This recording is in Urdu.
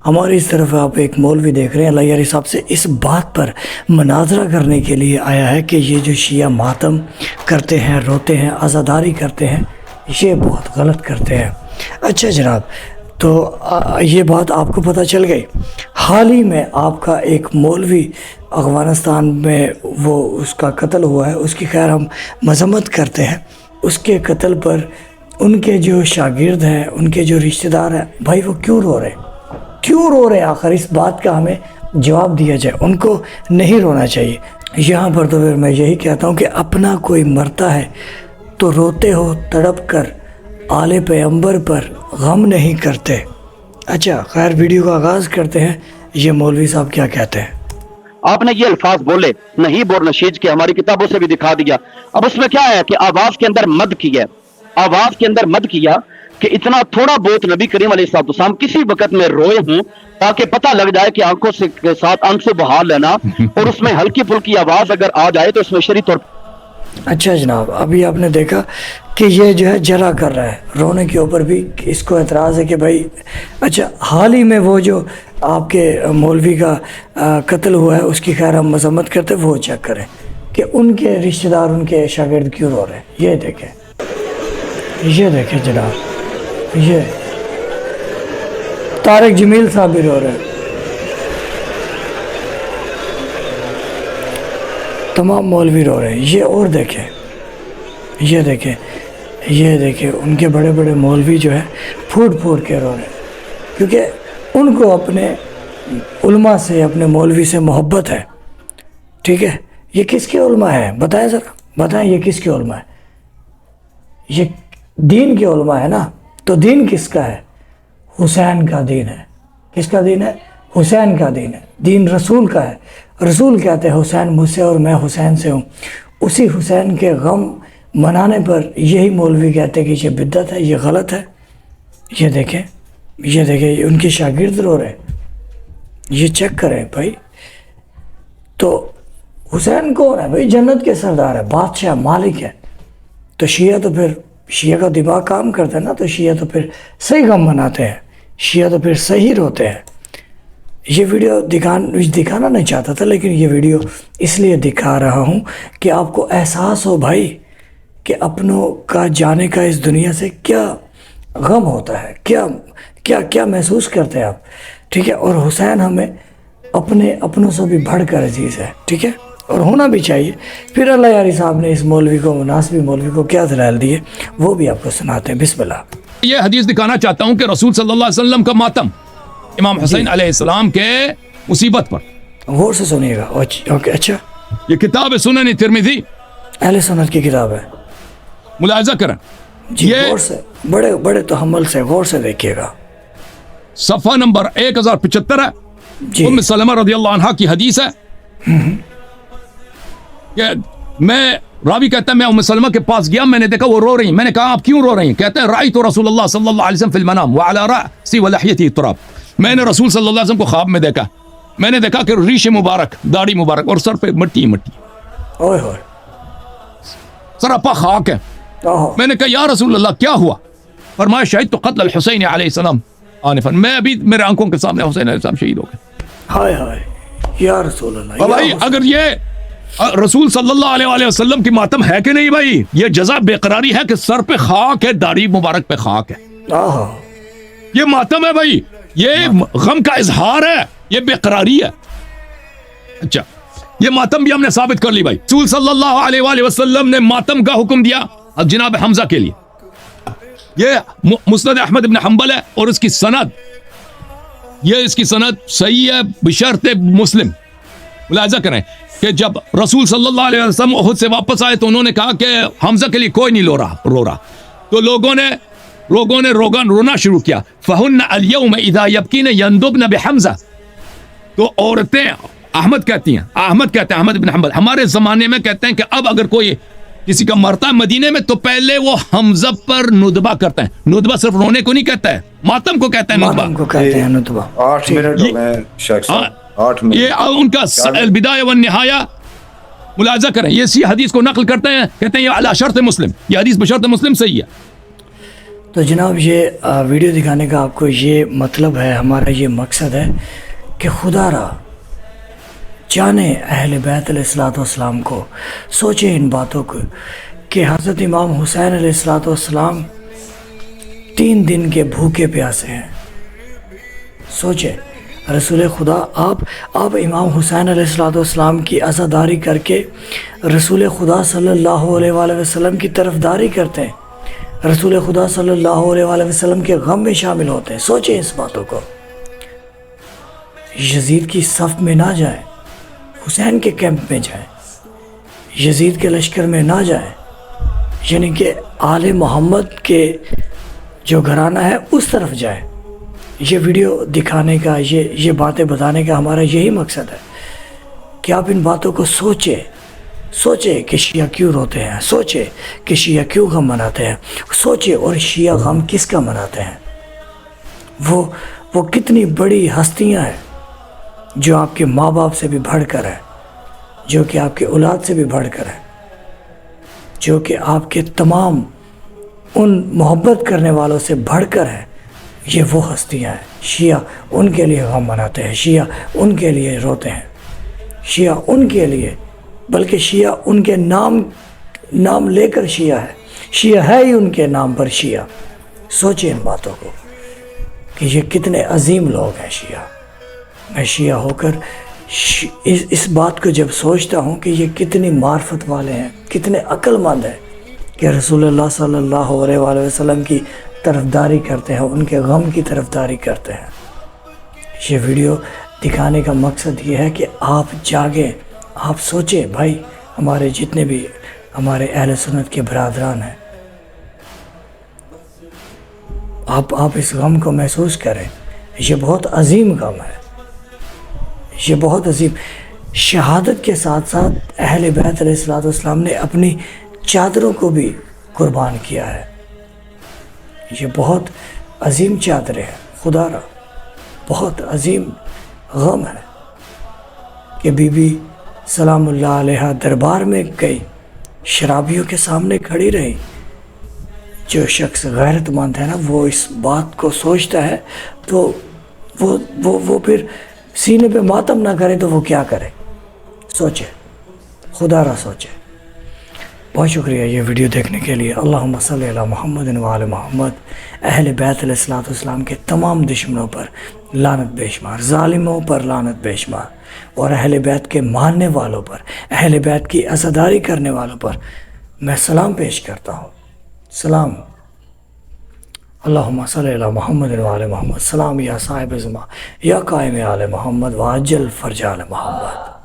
ہماری اس طرف آپ ایک مولوی دیکھ رہے ہیں اللہ یاری صاحب سے اس بات پر مناظرہ کرنے کے لیے آیا ہے کہ یہ جو شیعہ ماتم کرتے ہیں، روتے ہیں، عزاداری کرتے ہیں، یہ بہت غلط کرتے ہیں۔ اچھا جناب، تو یہ بات آپ کو پتہ چل گئی۔ حال ہی میں آپ کا ایک مولوی افغانستان میں وہ اس کا قتل ہوا ہے، اس کی خیر ہم مذمت کرتے ہیں۔ اس کے قتل پر ان کے جو شاگرد ہیں، ان کے جو رشتہ دار ہیں، بھائی وہ کیوں رو رہے ہیں؟ کیوں رو رہے ہیں؟ آخر اس بات کا ہمیں جواب دیا جائے۔ ان کو نہیں رونا چاہیے۔ یہاں پر تو پھر میں یہی کہتا ہوں کہ اپنا کوئی مرتا ہے تو روتے ہو تڑپ کر، آل پیغمبر پر غم نہیں کرتے۔ اچھا خیر، ویڈیو کا آغاز کرتے ہیں۔ یہ مولوی صاحب کیا کہتے ہیں؟ آپ نے یہ الفاظ بولے نہیں بور نشید کے، ہماری کتابوں سے بھی دکھا دیا۔ اب اس میں کیا ہے کہ آواز کے اندر مد کیا، آواز کے اندر مد کیا کہ اتنا تھوڑا بہت نبی کریم علیہ السلام کسی وقت میں روئے ہوں تاکہ پتہ لگ جائے کہ آنکھوں کے ساتھ آنسو بہا لینا، اور اس میں ہلکی پھلکی آواز اگر آ جائے تو اس میں شرعی طور۔ اچھا جناب، ابھی آپ نے دیکھا کہ یہ جو ہے جلا کر رہا ہے، رونے کے اوپر بھی اس کو اعتراض ہے کہ بھائی اچھا حال ہی میں وہ جو آپ کے مولوی کا قتل ہوا ہے اس کی خیر ہم مذمت کرتے، وہ چیک کریں کہ ان کے رشتہ دار، ان کے شاگرد کیوں رو رہے ہیں۔ یہ دیکھیں جناب، یہ طارق جمیل صاحب بھی رو رہے ہیں، تمام مولوی رو رہے ہیں۔ یہ اور دیکھیں، یہ دیکھیں ان کے بڑے بڑے مولوی جو ہے پھوٹ پھوٹ کے رو رہے ہیں، کیونکہ ان کو اپنے علماء سے، اپنے مولوی سے محبت ہے۔ ٹھیک ہے، یہ کس کے علماء ہے بتائیں ذرا، بتائیں یہ کس کے علماء ہے؟ یہ دین کے علماء ہے نا۔ تو دین کس کا ہے؟ حسین کا دین ہے۔ کس کا دین ہے؟ حسین کا دین ہے۔ دین رسول کا ہے۔ رسول کہتے ہیں حسین مجھ سے اور میں حسین سے ہوں۔ اسی حسین کے غم منانے پر یہی مولوی کہتے ہیں کہ یہ بدعت ہے، یہ غلط ہے۔ یہ دیکھیں ان کے شاگرد رو رہے ہیں، یہ چیک کریں بھائی۔ تو حسین کون ہے بھائی؟ جنت کے سردار ہے، بادشاہ، مالک ہے۔ تو شیعہ کا دماغ کام کرتا ہے نا، تو شیعہ تو پھر صحیح غم مناتے ہیں، شیعہ تو پھر صحیح روتے ہیں۔ یہ ویڈیو دکھانا نہیں چاہتا تھا، لیکن یہ ویڈیو اس لیے دکھا رہا ہوں کہ آپ کو احساس ہو بھائی کہ اپنوں کا جانے کا اس دنیا سے کیا غم ہوتا ہے، کیا محسوس کرتے ہیں آپ۔ ٹھیک ہے، اور حسین ہمیں اپنوں سے بھی بڑھ کر عزیز ہے۔ ٹھیک ہے، اور ہونا بھی چاہیے۔ پھر اللہ یاری صاحب نے اس مولوی کو، مناسبی مولوی کو کیا دلائل دیے وہ بھی آپ کو سناتے ہیں۔ بسم اللہ۔ یہ حدیث دکھانا چاہتا ہوں کہ رسول صلی اللہ علیہ وسلم کا ماتم امام حسین علیہ السلام کے مصیبت پر، غور سے سنیے گا۔ اوکے، اچھا، یہ کتاب ہے سنن ترمذی، اہل سنت کی کتاب ہے، ملاحظہ کریں جی، غور سے، بڑے تحمل سے غور سے دیکھیے گا۔ صفحہ نمبر 1075 ہے، جی، ام سلمہ رضی اللہ عنہا کی حدیث ہے کہ راوی کہتا ہے میں ام سلمہ کے پاس گیا، میں نے دیکھا وہ رو رہی ہیں۔ میں نے کہا آپ کیوں رو رہی ہیں؟ کہتے ہیں رأیت رسول اللہ صلی اللہ علیہ وسلم فی المنام وعلی رأسی ولحیتی تراب۔ میں نے رسول صلی اللہ علیہ وسلم کو خواب میں دیکھا، میں نے دیکھا کہ ریش مبارک، داڑھی مبارک اور سر پہ مٹی اوئے ہوئے، سراپا خاک ہے۔ میں نے کہا یا رسول اللہ کیا ہوا؟ فرمایا شہید تو قتل الحسین علیہ السلام آنفا، میں ابھی میرے آنکھوں کے سامنے حسین علیہ السلام شہید ہو گئے۔ ہائے ہائے یا رسول اللہ۔ بھائی اگر یہ رسول صلی اللہ علیہ وسلم کی ماتم ہے کہ نہیں بھائی؟ یہ جزا بے قراری ہے کہ سر پہ خاک ہے، داڑھی مبارک پہ خاک ہے، یہ ماتم ہے بھائی، یہ غم کا اظہار ہے، یہ بے قراری ہے۔ اچھا، یہ ماتم بھی ہم نے ثابت کر لی بھائی۔ رسول صلی اللہ علیہ وآلہ وسلم نے ماتم کا حکم دیا جناب حمزہ کے لیے۔ یہ مسند احمد بن حنبل ہے اور اس کی سند صحیح ہے بشرط مسلم۔ ملاحظہ کریں کہ جب رسول صلی اللہ علیہ وسلم احد سے واپس آئے تو انہوں نے کہا کہ حمزہ کے لیے کوئی نہیں رو رہا، تو لوگوں نے رونا شروع کیا۔ فَهُنَّ الْيَوْمَ إِذَا يَبْكِينَ يَنْدُبْنَ بِحَمْزَةٍ، تو عورتیں احمد کہتے ہیں احمد بن حنبل ہمارے زمانے میں کہتے ہیں کہ اب اگر کوئی کسی کا مرتا ہے مدینے میں تو پہلے وہ حمزہ پر ندبہ کرتے ہیں۔ ندبہ صرف رونے کو نہیں کہتا ہے، ماتم کو کہتا ہے ندبہ۔ 8 منٹ ہو گئے شیخ صاحب، 8 منٹ۔ یہ ان کا البدایہ والنہایہ، ملاحظہ کریں یہ اسی حدیث کو نقل کرتے ہیں، کہتے ہیں یہ علی شرط مسلم، یہ حدیث بشرط مسلم صحیح ہے۔ تو جناب یہ ویڈیو دکھانے کا آپ کو یہ مطلب ہے، ہمارا یہ مقصد ہے کہ خدا را جانے اہل بیت علیہ الصلوۃ والسلام کو، سوچیں ان باتوں کو کہ حضرت امام حسین علیہ الصلوۃ والسلام 3 دن کے بھوکے پیاسے ہیں. سوچیں رسول خدا آپ امام حسین علیہ الصلوۃ والسلام کی عزاداری کر کے رسول خدا صلی اللہ علیہ وآلہ وسلم کی طرفداری کرتے ہیں، رسول خدا صلی اللہ علیہ وآلہ وسلم کے غم میں شامل ہوتے ہیں. سوچیں اس باتوں کو. یزید کی صف میں نہ جائیں، حسین کے کیمپ میں جائیں، یزید کے لشکر میں نہ جائیں، یعنی کہ آل محمد کے جو گھرانہ ہے اس طرف جائیں. یہ ویڈیو دکھانے کا، یہ باتیں بتانے کا ہمارا یہی مقصد ہے کہ آپ ان باتوں کو سوچیں کہ شیعہ کیوں روتے ہیں، سوچیں کہ شیعہ کیوں غم مناتے ہیں، سوچیں اور شیعہ غم کس کا مناتے ہیں. وہ کتنی بڑی ہستیاں ہیں جو آپ کے ماں باپ سے بھی بڑھ کر ہیں، جو کہ آپ کے اولاد سے بھی بڑھ کر ہیں، جو کہ آپ کے تمام ان محبت کرنے والوں سے بڑھ کر ہیں. یہ وہ ہستیاں ہیں. شیعہ ان کے لیے غم مناتے ہیں، شیعہ ان کے لیے روتے ہیں، شیعہ ان کے لیے، بلکہ شیعہ ان کے نام لے کر شیعہ ہے، شیعہ ہے ہی ان کے نام پر شیعہ. سوچیں ان باتوں کو کہ یہ کتنے عظیم لوگ ہیں شیعہ. میں شیعہ ہو کر اس بات کو جب سوچتا ہوں کہ یہ کتنی معرفت والے ہیں، کتنے عقل مند ہیں کہ رسول اللہ صلی اللہ علیہ وآلہ وسلم کی طرفداری کرتے ہیں، ان کے غم کی طرفداری کرتے ہیں. یہ ویڈیو دکھانے کا مقصد یہ ہے کہ آپ جاگیں، آپ سوچیں. بھائی ہمارے جتنے بھی ہمارے اہل سنت کے برادران ہیں، آپ اس غم کو محسوس کریں. یہ بہت عظیم غم ہے، یہ بہت عظیم. شہادت کے ساتھ ساتھ اہل بیت علیہ الصلوۃ والسلام نے اپنی چادروں کو بھی قربان کیا ہے. یہ بہت عظیم چادریں ہیں. خدا را بہت عظیم غم ہے کہ بی بی سلام اللہ علیہ دربار میں گئی، شرابیوں کے سامنے کھڑی رہی. جو شخص غیرت مند ہے نا، وہ اس بات کو سوچتا ہے تو وہ پھر سینے پہ ماتم نہ کرے تو وہ کیا کرے. سوچے، خدا را سوچے. بہت شکریہ یہ ویڈیو دیکھنے کے لیے. اللہم صلی علی محمد و آل محمد. اہل بیت علیہ الصلوۃ والسلام کے تمام دشمنوں پر لعنت بے شمار، ظالموں پر لعنت بے شمار، اور اہل بیت کے ماننے والوں پر، اہل بیت کی عزاداری کرنے والوں پر میں سلام پیش کرتا ہوں. سلام. اللہم صلی علی محمد و آل محمد. سلام یا صاحب زمان، یا قائم آل محمد و عجل فرج آل محمد.